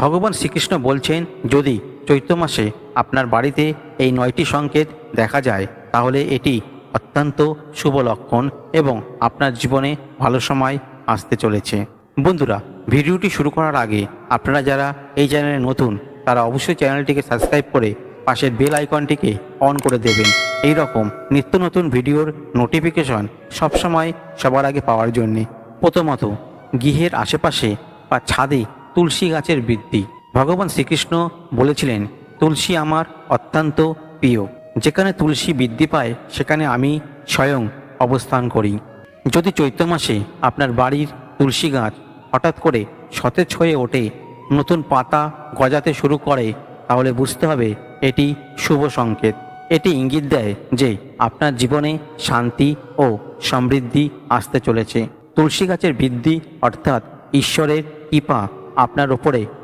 ভগবান শ্রীকৃষ্ণ বলছেন, যদি চৈত্র মাসে আপনার বাড়িতে এই 9টি সংকেত দেখা যায় তাহলে এটি অত্যন্ত শুভ লক্ষণ এবং আপনার জীবনে ভালো সময় আসতে চলেছে। বন্ধুরা, ভিডিওটি শুরু করার আগে আপনারা যারা এই চ্যানেলে নতুন তারা অবশ্যই চ্যানেলটিকে সাবস্ক্রাইব করে পাশের বেল আইকনটিকে অন করে দেবেন এই রকম নিত্য নতুন ভিডিওর নোটিফিকেশন সবসময় সবার আগে পাওয়ার জন্যে। প্রথমত, গৃহের আশেপাশে বা ছাদে তুলসী গাছের বৃদ্ধি। ভগবান শ্রীকৃষ্ণ বলেছিলেন, তুলসী আমার অত্যন্ত প্রিয়। যেখানে তুলসী বৃদ্ধি পায় সেখানে আমি স্বয়ং অবস্থান করি। যদি চৈত্র মাসে আপনার বাড়ির তুলসী গাছ হঠাৎ করে সতেজ হয়ে ওঠে, নতুন পাতা গজাতে শুরু করে, তাহলে বুঝতে হবে এটি শুভ সংকেত। এটি ইঙ্গিত দেয় যে আপনার জীবনে শান্তি ও সমৃদ্ধি আসতে চলেছে। তুলসী গাছের বৃদ্ধি অর্থাৎ ঈশ্বরের কৃপা আপনার ওপরে